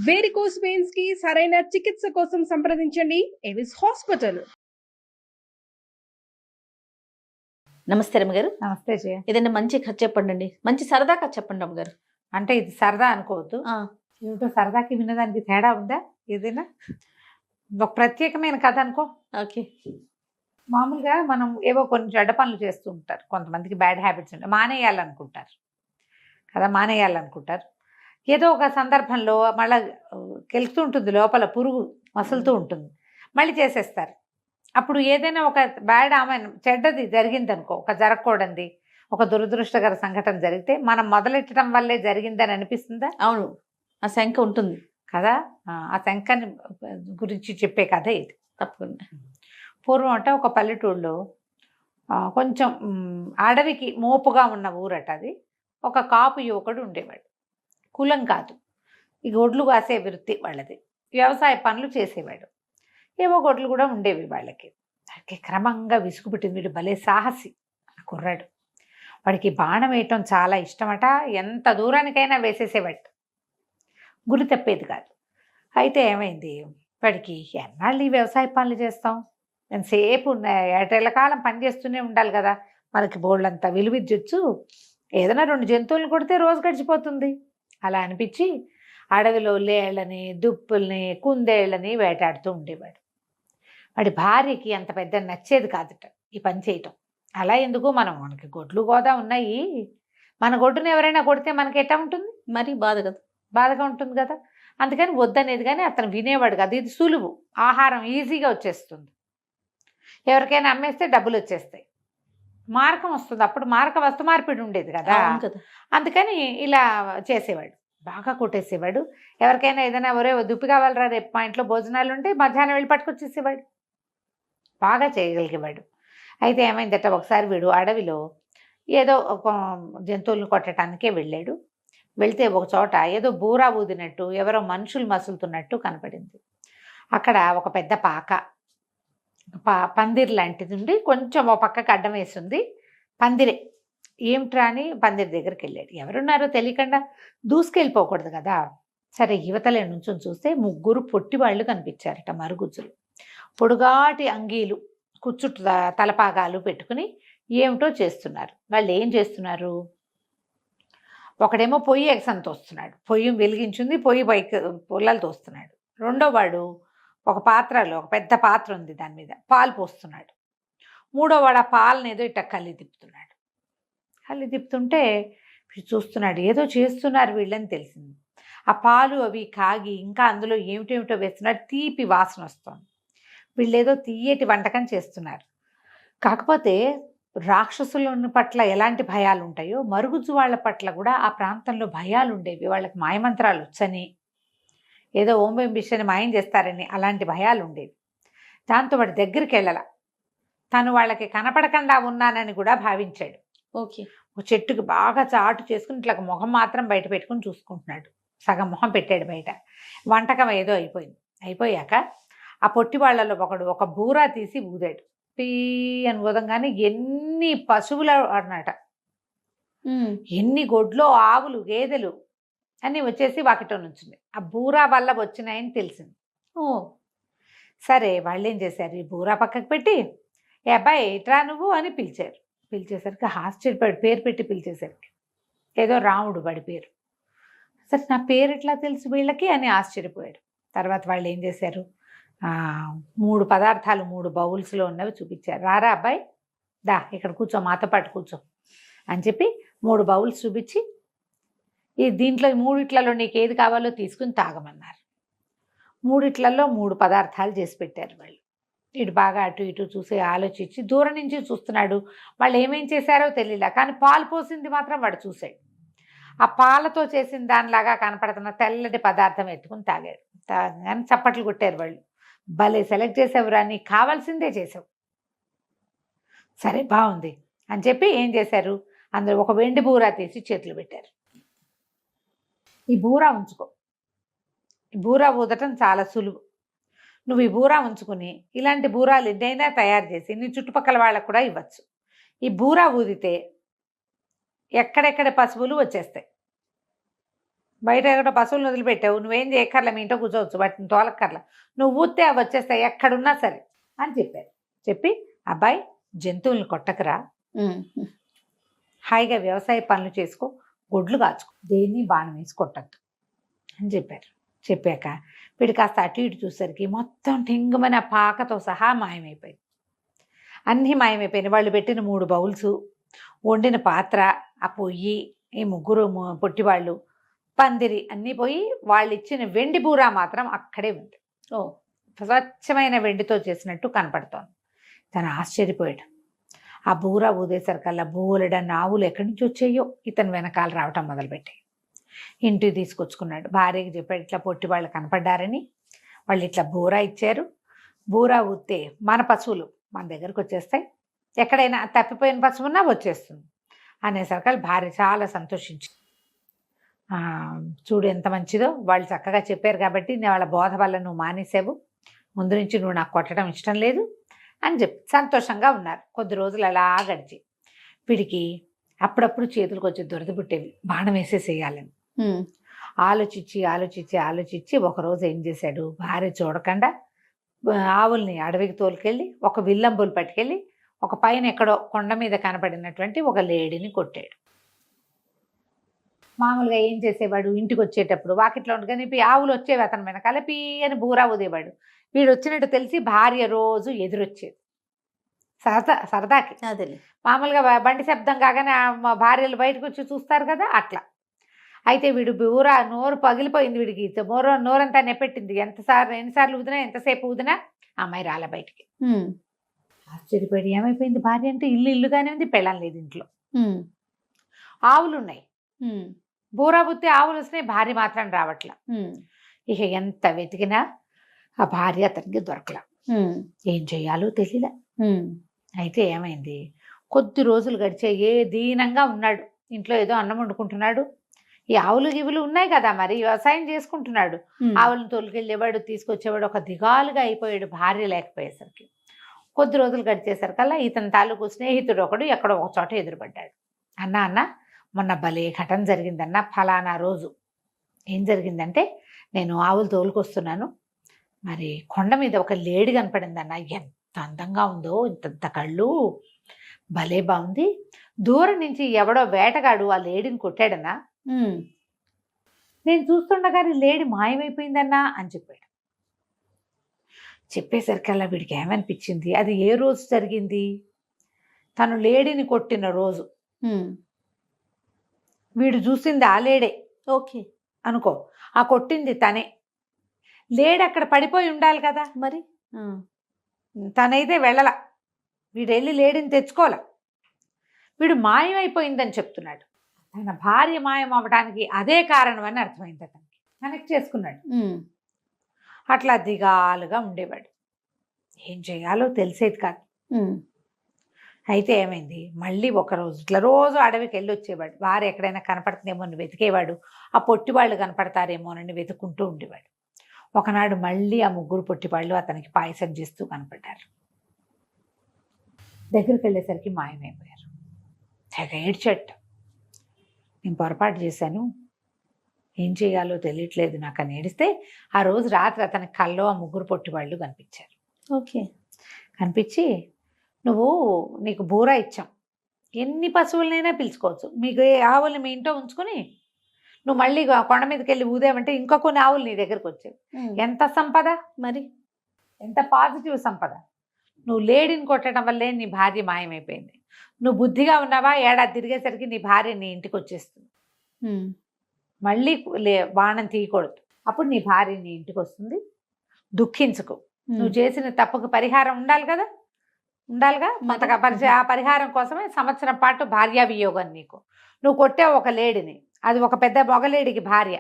Varicose veins కి సరైన చికిత్స కోసం సంప్రదించండి ఎవిస్ హాస్పిటల్. నమస్తే రమ్మగారు. నమస్తే జయ. ఏదైనా మంచి కథ చెప్పండి, మంచి సరదా కథ చెప్పండి అమ్మగారు. అంటే ఇది సరదా అనుకోవద్దు, ఏమిటో సరదాకి వినదానికి తేడా ఉందా? ఏదైనా ఒక ప్రత్యేకమైన కథ అనుకో. ఓకే. మామూలుగా మనం ఏవో కొన్ని చెడ్డ పనులు చేస్తూ ఉంటారు, కొంతమందికి బ్యాడ్ హ్యాబిట్స్ ఉంటాయి, మానేయాలనుకుంటారు కదా, మానేయాలనుకుంటారు. ఏదో ఒక సందర్భంలో మళ్ళీ కెలుకుతూ ఉంటుంది, లోపల పురుగు మసులుతూ ఉంటుంది, మళ్ళీ చేసేస్తారు. అప్పుడు ఏదైనా ఒక బ్యాడ్ ఆమె చెడ్డది జరిగిందనుకో, ఒక జరగకూడదు ఒక దురదృష్టకర సంఘటన జరిగితే మనం మొదలెట్టడం వల్లే జరిగిందని అనిపిస్తుందా? అవును, ఆ శంక ఉంటుంది కదా. ఆ శంకని గురించి చెప్పే కథ ఇది. తప్పకుండా. పూర్వం అంటే ఒక పల్లెటూళ్ళలో కొంచెం అడవికి మోపుగా ఉన్న ఊరట అది. ఒక కాపు యువకుడు ఉండేవాడు. కులం కాదు, ఈ గొడ్లు కాసే వృత్తి వాళ్ళది, వ్యవసాయ పనులు చేసేవాడు. ఏవో గొడ్లు కూడా ఉండేవి వాళ్ళకి. వాడికి క్రమంగా విసుగు పుట్టింది. వీడు భలే సాహసి కుర్రాడు. వాడికి బాణం వేయటం చాలా ఇష్టమట. ఎంత దూరానికైనా వేసేసేవాడు, గురి తప్పేది కాదు. అయితే ఏమైంది, వాడికి ఎన్నాళ్ళు ఈ వ్యవసాయ పనులు చేస్తాం, ఎంతసేపు ఏటేళ్ళకాలం పని చేస్తూనే ఉండాలి కదా, మనకి బోళ్ళంతా విలువిద్యొచ్చు, ఏదైనా 2 జంతువులను కొడితే రోజు గడిచిపోతుంది. అలా అనిపించి అడవిలో లేళ్ళని, దుప్పుల్ని, కుందేళ్ళని వేటాడుతూ ఉండేవాడు. వాడి భార్యకి అంత పెద్ద నచ్చేది కాదుట ఈ పని చేయటం. అలా ఎందుకు, మనకి గొడ్లు గోదా ఉన్నాయి, మన గొడ్డును ఎవరైనా కొడితే మనకి ఎట్టా ఉంటుంది, మరి బాధగా ఉంటుంది కదా. అందుకని వద్దనేది, కానీ అతను వినేవాడు కాదు. ఇది సులువు, ఆహారం ఈజీగా వచ్చేస్తుంది, ఎవరికైనా అమ్మేస్తే డబ్బులు వచ్చేస్తాయి, మార్గం వస్తుంది. అప్పుడు వస్తు మార్పిడి ఉండేది కదా, అందుకని ఇలా చేసేవాడు. బాగా కొట్టేసేవాడు. ఎవరికైనా ఏదైనా ఒరే దుప్పి కావాలరా, రేపు మా ఇంట్లో భోజనాలు ఉంటే మధ్యాహ్నం వెళ్ళి పట్టుకొచ్చేసేవాడు. బాగా చేయగలిగేవాడు. అయితే ఏమైందట, ఒకసారి వీడు అడవిలో ఏదో ఒక జంతువులను కొట్టడానికే వెళ్ళాడు. వెళ్తే ఒక చోట ఏదో బూరా ఊదినట్టు, ఎవరో మనుషులు మసులుతున్నట్టు కనపడింది. అక్కడ ఒక పెద్ద పందిరి లాంటిది ఉండి, కొంచెం ఒక పక్కకి అడ్డం వేసింది, పందిరే. ఏమిట్రా అని పందిరి దగ్గరికి వెళ్ళాడు. ఎవరున్నారో తెలియకుండా దూసుకెళ్ళిపోకూడదు కదా. సరే, యువతలే నుంచొని చూస్తే 3 పొట్టి వాళ్ళు కనిపించారట, మరుగుజ్జులు, పొడుగాటి అంగీలు, కుచ్చుట్టు తలపాగాలు పెట్టుకుని ఏమిటో చేస్తున్నారు. వాళ్ళు ఏం చేస్తున్నారు, ఒకడేమో పొయ్యి ఎగసని తోస్తున్నాడు, పొయ్యి వెలిగించింది, పొయ్యి పైకి పుల్లలు తోస్తున్నాడు. రెండో వాడు ఒక పాత్రలో, ఒక పెద్ద పాత్ర ఉంది, దాని మీద పాలు పోస్తున్నాడు. మూడో వాడు ఆ పాలను ఏదో ఇట్లా కళ్ళి తిప్పుతుంటే చూస్తున్నాడు, ఏదో చేస్తున్నారు వీళ్ళని తెలిసింది. ఆ పాలు అవి కాగి ఇంకా అందులో ఏమిటేమిటో వేస్తున్నారు, తీపి వాసన వస్తుంది. వీళ్ళు ఏదో తీయటి వంటకం చేస్తున్నారు. కాకపోతే రాక్షసుల పట్ల ఎలాంటి భయాలు ఉంటాయో, మరుగుజ్జు వాళ్ళ పట్ల కూడా ఆ ప్రాంతంలో భయాలు ఉండేవి. వాళ్ళకి మాయమంత్రాలు వచ్చని, ఏదో ఓం బిషని మాయం చేస్తారని అలాంటి భయాలు ఉండేవి. దాంతో వాడి దగ్గరికి వెళ్ళాల, తను వాళ్ళకి కనపడకుండా ఉన్నానని కూడా భావించాడు. ఓకే. ఒక చెట్టుకి బాగా చాటు చేసుకుని ఇట్లా మొహం మాత్రం బయట పెట్టుకుని చూసుకుంటున్నాడు. సగం మొహం పెట్టాడు బయట. వంటకం ఏదో అయిపోయాక ఆ పొట్టి వాళ్ళలో ఒకడు ఒక బూరా తీసి ఊదాడు. పీ అని ఊదంగానే ఎన్ని పశువులు అన్నట, ఎన్ని గొడ్లో ఆవులు, గేదెలు అన్నీ వచ్చేసి వాకిట్లో నుంచింది. ఆ బూరా వల్ల వచ్చినాయని తెలిసింది. సరే, వాళ్ళు ఏం చేశారు, ఈ బూరా పక్కకు పెట్టి, ఏ అబ్బాయి ఇట్రా నువ్వు అని పిలిచారు. పిలిచేసరికి ఆశ్చర్యపడి, పేరు పెట్టి పిలిచేసరికి ఏదో రాముడు వాడి పేరు. సరే, నా పేరు ఎట్లా తెలుసు వీళ్ళకి అని ఆశ్చర్యపోయాడు. తర్వాత వాళ్ళు ఏం చేశారు, 3 పదార్థాలు 3 బౌల్స్లో ఉన్నవి చూపించారు. రారా అబ్బాయి, దా ఇక్కడ కూర్చో, మాతో పాటు కూర్చో అని చెప్పి 3 బౌల్స్ చూపించి, దీంట్లో 3 నీకు ఏది కావాలో తీసుకుని తాగమన్నారు. 3 3 పదార్థాలు చేసి పెట్టారు వాళ్ళు. ఇటు బాగా అటు ఇటు చూసి ఆలోచించి దూరం నుంచి చూస్తున్నాడు. వాళ్ళు ఏమేం చేశారో తెలియలే, కానీ పాలు పోసింది మాత్రం వాడు చూశాడు. ఆ పాలతో చేసిన దానిలాగా కనపడుతున్న తెల్లటి పదార్థం ఎత్తుకుని తాగాడు. తాగానే చప్పట్లు కొట్టారు వాళ్ళు. భలే సెలెక్ట్ చేసావురా, నీకు కావాల్సిందే చేసావు, సరే బాగుంది అని చెప్పి ఏం చేశారు, అందులో ఒక వెండి బూరా తీసి చేతులు పెట్టారు. ఈ బూరా ఉంచుకో, ఈ బూరా ఊదటం చాలా సులువు, నువ్వు ఈ బూరా ఉంచుకుని ఇలాంటి బూరాలు ఎన్నైనా తయారు చేసి నీ చుట్టుపక్కల వాళ్ళకు కూడా ఇవ్వచ్చు. ఈ బూరా ఊదితే ఎక్కడెక్కడ పశువులు వచ్చేస్తాయి, బయట ఎక్కడో పశువులను వదిలిపెట్టావు, నువ్వేం చేయక్కర్లా, మీ ఇంట్లో కూర్చోవచ్చు, వాటిని తోలక్కర్లా, నువ్వు ఊస్తే అవి వచ్చేస్తాయి ఎక్కడున్నా సరే అని చెప్పారు. చెప్పి అబ్బాయి జంతువుల్ని కొట్టకరా, హాయిగా వ్యవసాయ పనులు చేసుకో, గొడ్లు కాచుకో, దేన్ని బాణం వేసి కొట్టద్దు అని చెప్పారు. చెప్పాక వీడు కాస్త అటు ఇటు చూసరికి మొత్తం టింగుమని ఆ పాకతో సహా మాయమైపోయింది. అన్నీ మాయమైపోయినాయి. వాళ్ళు పెట్టిన 3 బౌల్స్, వండిన పాత్ర, ఆ పొయ్యి, ఈ 3 పొట్టివాళ్ళు, పందిరి అన్నీ పోయి వాళ్ళు ఇచ్చిన వెండి బూరా మాత్రం అక్కడే ఉంది. స్వచ్ఛమైన వెండితో చేసినట్టు కనపడుతోంది. తను ఆశ్చర్యపోయాడు. ఆ బూరా ఊదేసరికల్లా బోలెడన్న ఆవులు ఎక్కడి నుంచి వచ్చాయో ఇతను వెనకాల రావటం మొదలుపెట్టాయి. ఇంటికి తీసుకొచ్చుకున్నాడు. భార్యకి చెప్పాడు, ఇట్లా పొట్టి వాళ్ళు కనపడ్డారని, వాళ్ళు ఇట్లా బూరా ఇచ్చారు, బూరా ఊస్తే మన పశువులు మన దగ్గరకు వచ్చేస్తాయి, ఎక్కడైనా తప్పిపోయిన పశువు ఉన్నా వచ్చేస్తుంది అనేసరికి భార్య చాలా సంతోషించి, చూడు ఎంత మంచిదో, వాళ్ళు చక్కగా చెప్పారు కాబట్టి నేను వాళ్ళ బోధ వల్ల నువ్వు మానేసావు, ముందు నుంచి నువ్వు నాకు కొట్టడం ఇష్టం లేదు అని చెప్పి సంతోషంగా ఉన్నారు. కొద్ది రోజులు అలా గడిచి వీడికి అప్పుడప్పుడు చేతులకు వచ్చి దురద పుట్టేవి, బాణం వేసేసేయాలని ఆలోచించి ఆలోచించి ఆలోచించి ఒకరోజు ఏం చేశాడు, భార్య చూడకుండా ఆవుల్ని అడవికి తోలుకెళ్ళి ఒక విల్లంబులు పట్టుకెళ్ళి ఒక పైన ఎక్కడో కొండ మీద కనపడినటువంటి ఒక లేడీని కొట్టాడు. మామూలుగా ఏం చేసేవాడు, ఇంటికి వచ్చేటప్పుడు వాకిట్లో ఉండగానే ఆవులు వచ్చేవి అతని వెనకాల పీ అని బూరా ఊదేవాడు. వీడు వచ్చినట్టు తెలిసి భార్య రోజు ఎదురొచ్చేది సరదాకి. మామూలుగా బండి శబ్దం కాగానే మా భార్యలు బయటకు వచ్చి చూస్తారు కదా, అట్లా. అయితే వీడు బూరా నోరు పగిలిపోయింది, వీడికి నోరంతా నెప్పెట్టింది. ఎన్నిసార్లు ఊదినా, ఎంతసేపు ఊదినా అమ్మాయి రాలే బయటికి. ఆశ్చర్యపోయి ఏమైపోయింది భార్య అంటే, ఇల్లుగానే ఉంది, పెళ్ళం లేదు ఇంట్లో, ఆవులు ఉన్నాయి, బూరా బుత్తి ఆవులు వస్తున్నాయి, భార్య మాత్రం రావట్లా. ఇక ఎంత వెతికినా ఆ భార్య అతనికి దొరకలా. ఏం చెయ్యాలో తెలియలే. అయితే ఏమైంది, కొద్ది రోజులు గడిచే దీనంగా ఉన్నాడు, ఇంట్లో ఏదో అన్నం వండుకుంటున్నాడు, ఈ ఆవులు గివులు ఉన్నాయి కదా, మరి వ్యవసాయం చేసుకుంటున్నాడు, ఆవులను తోలుకెళ్ళేవాడు, తీసుకొచ్చేవాడు, ఒక దిగాలుగా అయిపోయాడు భార్య లేకపోయేసరికి. కొద్ది రోజులు గడిచేసరికల్లా ఇతని తాలూకు స్నేహితుడు ఒకడు ఎక్కడో ఒక చోట ఎదురుపడ్డాడు. అన్న మొన్న భలే ఘటన జరిగిందన్న, ఫలానా రోజు ఏం జరిగిందంటే, నేను ఆవులు తోలుకొస్తున్నాను, మరి కొండ మీద ఒక లేడీ కనపడిందన్న, ఎంత అందంగా ఉందో, ఇంత కళ్ళు, భలే బాగుంది, దూరం నుంచి ఎవడో వేటగాడు ఆ లేడీని కొట్టాడన్నా, నేను చూస్తుండగానే లేడీ మాయమైపోయిందన్నా అని చెప్పాడు. చెప్పేసరికల్లా వీడికి ఏమనిపించింది, అది ఏ రోజు జరిగింది, తను లేడీని కొట్టిన రోజు. వీడు చూసింది ఆ లేడే, ఓకే అనుకో, ఆ కొట్టింది తనే. లేడీ అక్కడ పడిపోయి ఉండాలి కదా, మరి తనైతే వెళ్ళల, వీడు వెళ్ళి లేడీని తెచ్చుకోలే, వీడు మాయమైపోయిందని చెప్తున్నాడు. తన భార్య మాయం అవ్వడానికి అదే కారణం అని అర్థమైంది అతనికి, కనెక్ట్ చేసుకున్నాడు. అట్లా దిగాలుగా ఉండేవాడు, ఏం చేయాలో తెలిసేది కాదు. అయితే ఏమైంది, మళ్ళీ ఒకరోజు ఇట్లా రోజు అడవికి వెళ్ళి వచ్చేవాడు, భార్య ఎక్కడైనా కనపడుతుందేమో అని వెతికేవాడు, ఆ పొట్టివాళ్ళు కనపడతారేమోనని వెతుక్కుంటూ ఉండేవాడు. ఒకనాడు మళ్ళీ ఆ 3 పొట్టివాళ్ళు అతనికి పాయసం చేస్తూ కనపడ్డారు. దగ్గరికి వెళ్ళేసరికి మాయమైపోయారు. తెగ ఏడ్చట, నేను పొరపాటు చేశాను, ఏం చేయాలో తెలియట్లేదు నాకు అని ఏడిస్తే, ఆ రోజు రాత్రి అతని కల్లో ఆ 3 పొట్టివాళ్ళు కనిపించారు. ఓకే, కనిపించి, నీకు బూరా ఇచ్చాం, ఎన్ని పశువులనైనా పిలుచుకోవచ్చు, మీకు ఆవుల్ని మీ ఇంట్లో ఉంచుకొని నువ్వు మళ్ళీ కొండ మీదకి వెళ్ళి ఊదేమంటే ఇంకా కొన్ని ఆవులు నీ దగ్గరకు వచ్చాయి. ఎంత సంపద, మరి ఎంత పాజిటివ్ సంపద. నువ్వు లేడీని కొట్టడం వల్లే నీ భార్య మాయమైపోయింది, నువ్వు బుద్ధిగా ఉన్నావా, ఏడాది తిరిగేసరికి నీ భార్య నీ ఇంటికి వచ్చేస్తుంది, మళ్ళీ బాణం తీయకూడదు, అప్పుడు నీ భార్య నీ ఇంటికి వస్తుంది, దుఃఖించుకో, నువ్వు చేసిన తప్పుకు పరిహారం ఉండాలిగా, ఆ పరిహారం కోసమే సంవత్సరం పాటు భార్యా వియోగం. నువ్వు కొట్టావు ఒక లేడీని, అది ఒక పెద్ద మొగలేడికి భార్య,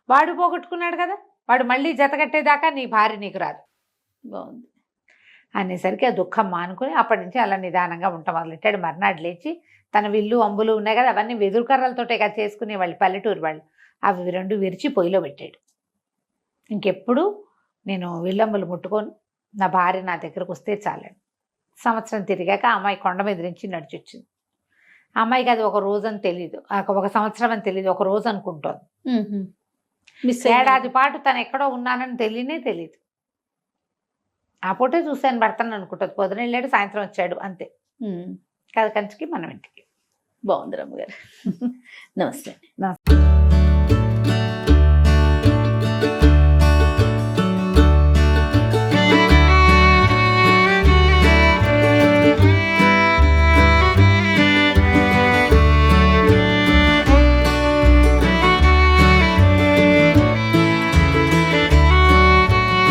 వాడు పోగొట్టుకున్నాడు కదా, వాడు మళ్ళీ జతకట్టేదాకా నీ భార్య నీకు రాదు. బాగుంది అనేసరికి ఆ దుఃఖం మానుకుని అప్పటి నుంచి అలా నిదానంగా ఉంటాం మొదలెట్టాడు. మర్నాడు లేచి తన విల్లు అంబులు ఉన్నాయి కదా, అవన్నీ వెదురుకర్రలతోటే కదా చేసుకునే వాళ్ళు, పల్లెటూరు వాళ్ళు, అవి 2 విరిచి పొయ్యిలో పెట్టాడు. ఇంకెప్పుడు నేను విల్లంబులు ముట్టుకొని నా భార్య నా దగ్గరకు వస్తే చాలండి. సంవత్సరం తిరిగాక అమ్మాయి కొండ మీద నుంచి నడిచొచ్చింది. ఆ అమ్మాయికి అది ఒక రోజు అని తెలియదు, ఒక సంవత్సరం అని తెలియదు, ఒక రోజు అనుకుంటోంది. మిస్ ఏడాది పాటు తను ఎక్కడో ఉన్నానని తెలియదు. ఆ పూటే చూశాను భర్తను అనుకుంటుంది. పొద్దున వెళ్ళాడు, సాయంత్రం వచ్చాడు, అంతే. కథ కంచికి మనం ఇంటికి. బాగుంది రమ్మగారు. నమస్తే. నమస్తే.